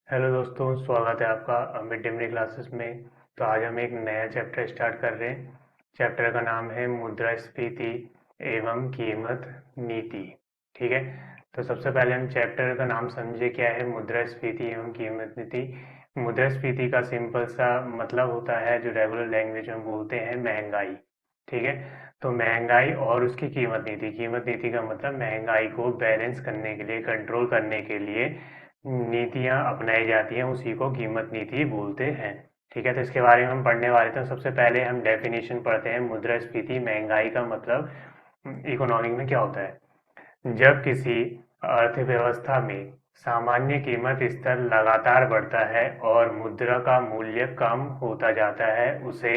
Hello दोस्तों, स्वागत है आपका मिड डे मील क्लासेस में। तो आज हम एक नया चैप्टर स्टार्ट कर रहे हैं। चैप्टर का नाम है मुद्रास्फीति एवं कीमत नीति। ठीक है। तो सबसे पहले हम चैप्टर का नाम समझे, क्या है मुद्रास्फीति एवं कीमत नीति। मुद्रास्फीति का सिंपल सा मतलब होता है, जो रेगुलर लैंग्वेज में बोलते हैं, महंगाई। ठीक है। तो महंगाई और उसकी कीमत नीति। कीमत नीति का मतलब महंगाई को बैलेंस करने के लिए, कंट्रोल करने के लिए नीतियां अपनाई जाती हैं, उसी को कीमत नीति बोलते हैं। ठीक है। तो इसके बारे में हम पढ़ने वाले थे। सबसे पहले हम डेफिनेशन पढ़ते हैं। मुद्रास्फीति, महंगाई का मतलब इकोनॉमिक में क्या होता है। जब किसी अर्थव्यवस्था में सामान्य कीमत स्तर लगातार बढ़ता है और मुद्रा का मूल्य कम होता जाता है, उसे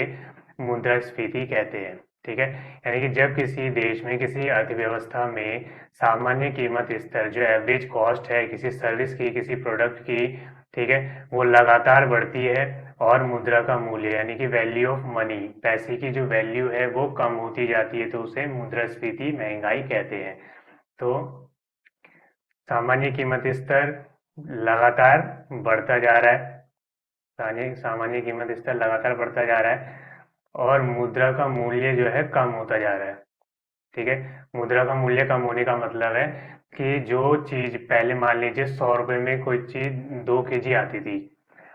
मुद्रास्फीति कहते हैं। ठीक है। यानी कि जब किसी देश में, किसी अर्थव्यवस्था में सामान्य कीमत स्तर, जो एवरेज कॉस्ट है किसी सर्विस की, किसी प्रोडक्ट की, ठीक है, वो लगातार बढ़ती है और मुद्रा का मूल्य यानी कि वैल्यू ऑफ मनी, पैसे की जो वैल्यू है वो कम होती जाती है, तो उसे मुद्रास्फीति, महंगाई कहते हैं। तो सामान्य कीमत स्तर लगातार बढ़ता जा रहा है, सामान्य कीमत स्तर लगातार बढ़ता जा रहा है और मुद्रा का मूल्य जो है कम होता जा रहा है। ठीक है। मुद्रा का मूल्य कम होने का मतलब है कि जो चीज पहले, मान लीजिए 100 रुपए में कोई चीज 2 केजी आती थी,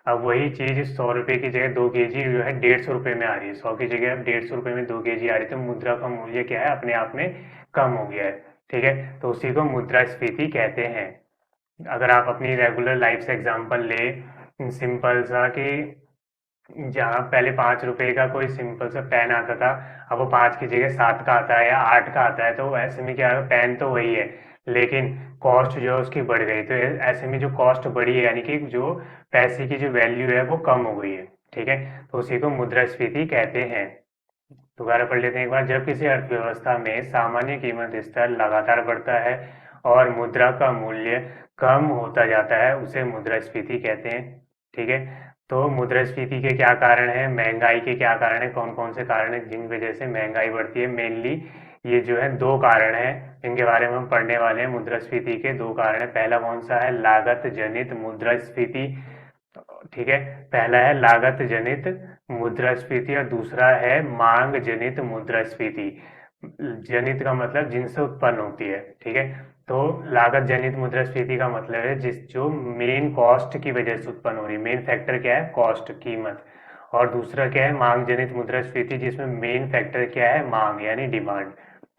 अब वही चीज 100 रुपए की जगह 2 केजी जो है 150 रुपए में आ रही है। 100 की जगह अब 150 रुपए में 2 केजी आ रही है, तो मुद्रा का मूल्य क्या है, अपने आप में कम हो गया है। ठीक है। तो उसी को मुद्रास्फीति कहते हैं। अगर आप अपनी रेगुलर लाइफ से एग्जांपल ले, सिंपल सा कि जहाँ पहले 5 रुपए का कोई सिंपल सा पेन आता था, अब वो 5 की जगह 7 का आता है या 8 का आता है, तो ऐसे में क्या है, पेन तो वही है लेकिन कॉस्ट जो है उसकी बढ़ गई। तो ऐसे में जो कॉस्ट बढ़ी है, यानी कि जो पैसे की जो वैल्यू है वो कम हो गई है। ठीक है। तो उसी को मुद्रास्फीति कहते हैं। दोबारा पढ़ लेते हैं एक बार। जब किसी अर्थव्यवस्था में सामान्य कीमत स्तर लगातार बढ़ता है और मुद्रा का मूल्य कम होता जाता है, उसे मुद्रास्फीति कहते हैं। ठीक है। तो मुद्रास्फीति के क्या कारण है, महंगाई के क्या कारण है, कौन कौन से कारण है जिन वजह से महंगाई बढ़ती है। मेनली ये जो है 2 कारण है, इनके बारे में हम पढ़ने वाले हैं। मुद्रास्फीति के 2 कारण है। पहला कौन सा है, लागत जनित मुद्रास्फीति। ठीक है। पहला है लागत जनित मुद्रास्फीति और दूसरा है मांग जनित मुद्रास्फीति। जनित का मतलब जिनसे उत्पन्न होती है। ठीक है। तो लागत जनित मुद्रास्फीति का मतलब है जिस जो मेन कॉस्ट की वजह से उत्पन्न हो रही है। मेन फैक्टर क्या है, कॉस्ट, कीमत। और दूसरा क्या है, मांग जनित मुद्रास्फीति, जिसमें मेन फैक्टर क्या है, मांग यानी डिमांड।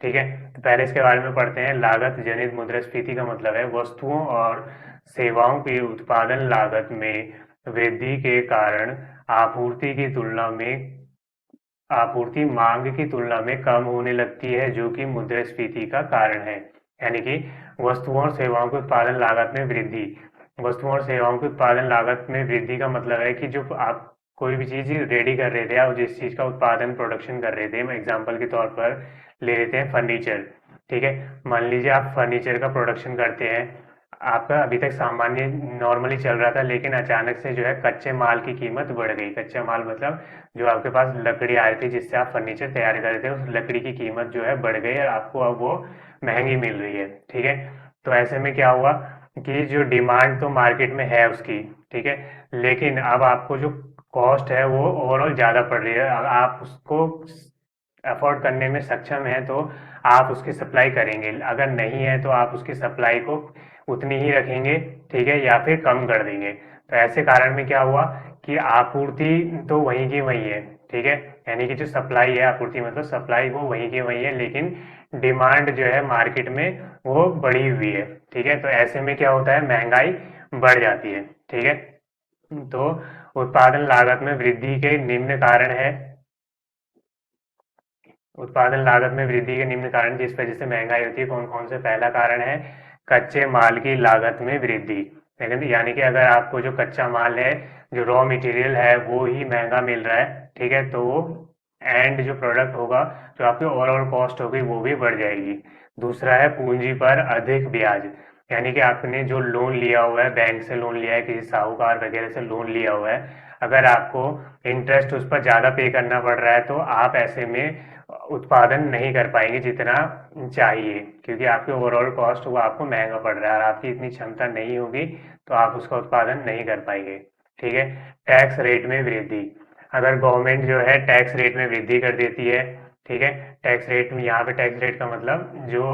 ठीक है। तो पहले इसके बारे में पढ़ते हैं। लागत जनित मुद्रास्फीति का मतलब है वस्तुओं और सेवाओं की उत्पादन लागत में वृद्धि के कारण आपूर्ति की तुलना में आपूर्ति मांग की तुलना में कम होने लगती है, जो कि मुद्रास्फीति का कारण है। यानी कि वस्तुओं और सेवाओं के उत्पादन लागत में वृद्धि। वस्तुओं और सेवाओं के उत्पादन लागत में वृद्धि का मतलब है कि जो आप कोई भी चीज रेडी कर रहे थे, आप जिस चीज का उत्पादन, प्रोडक्शन कर रहे थे, एग्जाम्पल के तौर पर ले लेते हैं फर्नीचर। ठीक है। मान लीजिए आप फर्नीचर का प्रोडक्शन करते हैं, आपका अभी तक सामान्य नॉर्मली चल रहा था, लेकिन अचानक से जो है कच्चे माल की कीमत बढ़ गई। कच्चा माल मतलब जो आपके पास लकड़ी आ रही थी जिससे आप फर्नीचर तैयार कर रहे थे, उस लकड़ी की कीमत जो है बढ़ गई और आपको अब वो महंगी मिल रही है। ठीक है। तो ऐसे में क्या हुआ कि जो डिमांड तो मार्केट में है उसकी, ठीक है, लेकिन अब आपको जो कॉस्ट है वो ओवरऑल ज़्यादा पड़ रही है। अब आप उसको अफोर्ड करने में सक्षम है तो आप उसकी सप्लाई करेंगे, अगर नहीं है तो आप उसकी सप्लाई को उतनी ही रखेंगे, ठीक है, या फिर कम कर देंगे। तो ऐसे कारण में क्या हुआ कि आपूर्ति तो वहीं की वहीं है। ठीक है। यानी कि जो सप्लाई है, आपूर्ति मतलब सप्लाई, वो वहीं की वहीं है, लेकिन डिमांड जो है मार्केट में वो बढ़ी हुई है। ठीक है। तो ऐसे में क्या होता है, महंगाई बढ़ जाती है। ठीक है। तो उत्पादन लागत में वृद्धि के निम्न कारण है। उत्पादन लागत में वृद्धि के निम्न कारण जिस वजह से महंगाई होती है, कौन कौन से। पहला कारण है कच्चे माल की लागत में वृद्धि। लेकिन यानी कि अगर आपको जो कच्चा माल है, जो रॉ मटेरियल है, वो ही महंगा मिल रहा है, ठीक है, तो वो एंड जो प्रोडक्ट होगा, जो आपकी ओवरऑल कॉस्ट होगी, वो भी बढ़ जाएगी। दूसरा है पूंजी पर अधिक ब्याज। यानी कि आपने जो लोन लिया हुआ है, बैंक से लोन लिया है, किसी साहूकार वगैरह से लोन लिया हुआ है, अगर आपको इंटरेस्ट उस पर ज़्यादा पे करना पड़ रहा है, तो आप ऐसे में उत्पादन नहीं कर पाएंगे जितना चाहिए, क्योंकि आपकी ओवरऑल कॉस्ट वो आपको महंगा पड़ रहा है और आपकी इतनी क्षमता नहीं होगी तो आप उसका उत्पादन नहीं कर पाएंगे। ठीक है। टैक्स रेट में वृद्धि, अगर गवर्नमेंट जो है टैक्स रेट में वृद्धि कर देती है, ठीक है, टैक्स रेट में, यहाँ पे टैक्स रेट का मतलब जो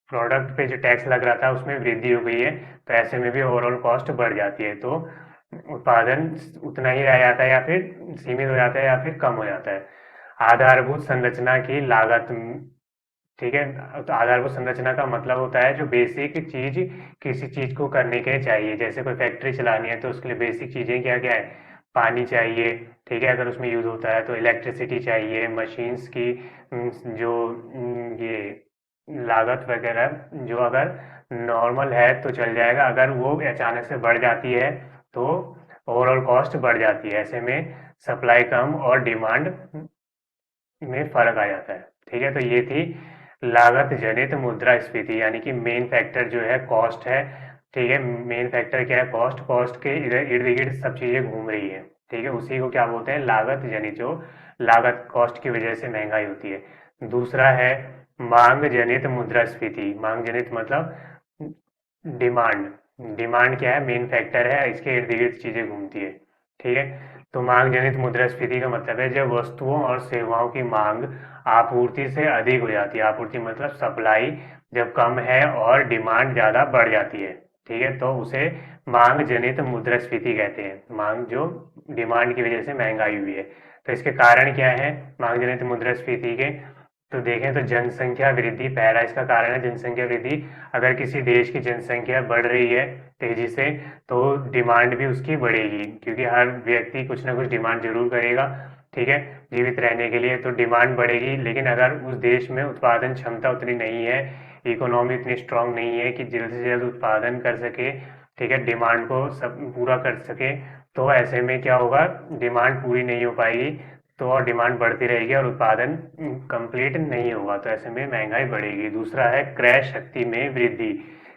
प्रोडक्ट पे जो टैक्स लग रहा था उसमें वृद्धि हो गई है, तो ऐसे में भी ओवरऑल कॉस्ट बढ़ जाती है, तो उत्पादन उतना ही रह जाता है या फिर सीमित हो जाता है या फिर कम हो जाता है। आधारभूत संरचना की लागत, ठीक है, तो आधारभूत संरचना का मतलब होता है जो बेसिक चीज किसी चीज को करने के लिए चाहिए, जैसे कोई फैक्ट्री चलानी है तो उसके लिए बेसिक चीजें क्या क्या है, पानी चाहिए, ठीक है, अगर उसमें यूज होता है तो इलेक्ट्रिसिटी चाहिए, मशीन्स की जो ये लागत वगैरह जो अगर नॉर्मल है तो चल जाएगा, अगर वो अचानक से बढ़ जाती है तो ओवरऑल कॉस्ट बढ़ जाती है, ऐसे में सप्लाई कम और डिमांड में फर्क आ जाता है। ठीक है, तो ये थी लागत जनित मुद्रास्फीति, यानी कि मेन फैक्टर जो है कॉस्ट है। ठीक है, मेन फैक्टर क्या है, कॉस्ट, कॉस्ट के इधर इर्द गिर्द सब चीजें घूम रही है। ठीक है, उसी को क्या बोलते हैं, लागत जनित, जो लागत कॉस्ट की वजह से महंगाई होती है। दूसरा है मांग जनित मुद्रास्फीति, मांग जनित मतलब डिमांड, डिमांड क्या है, मेन फैक्टर है, इसके इर्द गिर्द चीजें घूमती है। ठीक है, तो मांग जनित मुद्रास्फीति का मतलब है जब वस्तुओं और सेवाओं की मांग आपूर्ति से अधिक हो जाती है, आपूर्ति मतलब सप्लाई जब कम है और डिमांड ज्यादा बढ़ जाती है, ठीक है, तो उसे मांग जनित मुद्रास्फीति कहते हैं, मांग जो डिमांड की वजह से महंगाई हुई है। तो इसके कारण क्या है मांग जनित मुद्रास्फीति के, तो देखें तो जनसंख्या वृद्धि पहला इसका कारण है, जनसंख्या वृद्धि। अगर किसी देश की जनसंख्या बढ़ रही है तेजी से तो डिमांड भी उसकी बढ़ेगी, क्योंकि हर व्यक्ति कुछ ना कुछ डिमांड जरूर करेगा, ठीक है, जीवित रहने के लिए, तो डिमांड बढ़ेगी। लेकिन अगर उस देश में उत्पादन क्षमता उतनी नहीं है, इकोनॉमी उतनी स्ट्रांग नहीं है कि जल्द से जल्द उत्पादन कर सके, ठीक है, डिमांड को सब पूरा कर सके, तो ऐसे में क्या होगा, डिमांड पूरी नहीं हो पाएगी, तो और डिमांड बढ़ती रहेगी और उत्पादन कंप्लीट नहीं होगा, तो ऐसे में महंगाई बढ़ेगी। दूसरा है क्रय शक्ति में वृद्धि,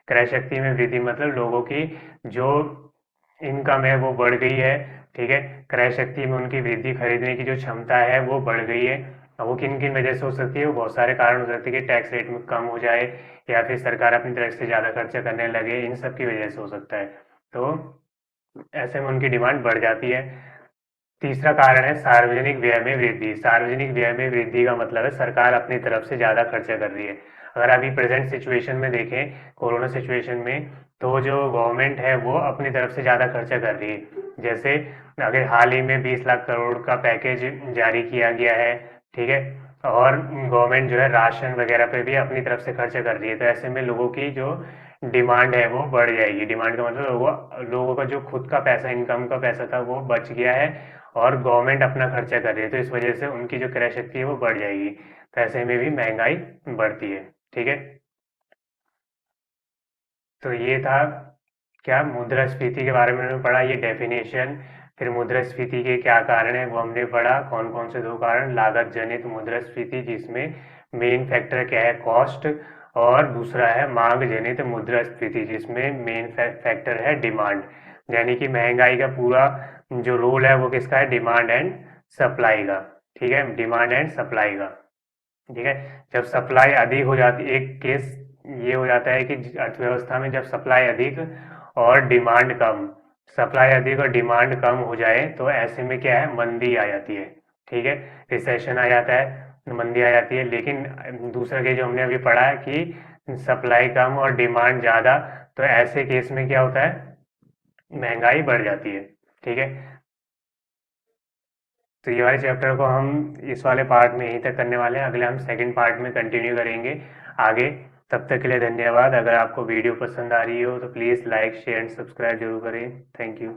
क्रय शक्ति में वृद्धि मतलब लोगों की जो इनकम है वो बढ़ गई है, ठीक है, क्रय शक्ति में उनकी वृद्धि, खरीदने की जो क्षमता है वो बढ़ गई है। अब वो किन किन वजह से हो सकती है, वो बहुत सारे कारण हो सकते हैं कि टैक्स रेट में कम हो जाए या फिर सरकार अपनी तरफ से ज़्यादा खर्चा करने लगे, इन सब की वजह से हो सकता है, तो ऐसे में उनकी डिमांड बढ़ जाती है। तीसरा कारण है सार्वजनिक व्यय में वृद्धि, सार्वजनिक व्यय में वृद्धि का मतलब है सरकार अपनी तरफ से ज्यादा खर्चा कर रही है। अगर अभी प्रेजेंट सिचुएशन में देखें, कोरोना सिचुएशन में, तो जो गवर्नमेंट है वो अपनी तरफ से ज्यादा खर्चा कर रही है, जैसे अगर हाल ही में 20 लाख करोड़ का पैकेज जारी किया गया है, ठीक है, और गवर्नमेंट जो है राशन वगैरह पे भी अपनी तरफ से खर्चा कर रही है, तो ऐसे में लोगों की जो डिमांड है वो बढ़ जाएगी। डिमांड का मतलब लोगों का जो खुद का पैसा, इनकम का पैसा था वो बच गया है और गवर्नमेंट अपना खर्चा कर रही है, तो इस वजह से उनकी जो क्रय शक्ति है वो बढ़ जाएगी, तो ऐसे में भी महंगाई बढ़ती है। ठीक है, तो ये था क्या, मुद्रास्फीति के बारे में हमने पढ़ा, ये डेफिनेशन, फिर मुद्रास्फीति के क्या कारण है वो हमने पढ़ा, कौन कौन से दो कारण, लागत जनित मुद्रास्फीति जिसमें मेन फैक्टर क्या है कॉस्ट, और दूसरा है मांग जनित मुद्रास्फीति जिसमें मेन फैक्टर है डिमांड, यानी कि महंगाई का पूरा जो रोल है वो किसका है, डिमांड एंड सप्लाई का। ठीक है, डिमांड एंड सप्लाई का। ठीक है, जब सप्लाई अधिक हो जाती, एक केस ये हो जाता है कि अर्थव्यवस्था में जब सप्लाई अधिक और डिमांड कम, सप्लाई अधिक और डिमांड कम हो जाए तो ऐसे में क्या है, मंदी आ जाती है, ठीक है, रिसेशन आ जाता है, मंदी आ जाती है। लेकिन दूसरा केस जो हमने अभी पढ़ा है कि सप्लाई कम और डिमांड ज्यादा, तो ऐसे केस में क्या होता है, महंगाई बढ़ जाती है। ठीक है, तो ये वाले चैप्टर को हम इस वाले पार्ट में यहीं तक करने वाले हैं, अगले हम सेकंड पार्ट में कंटिन्यू करेंगे आगे। तब तक के लिए धन्यवाद। अगर आपको वीडियो पसंद आ रही हो तो please like share and subscribe जरूर करें। Thank you.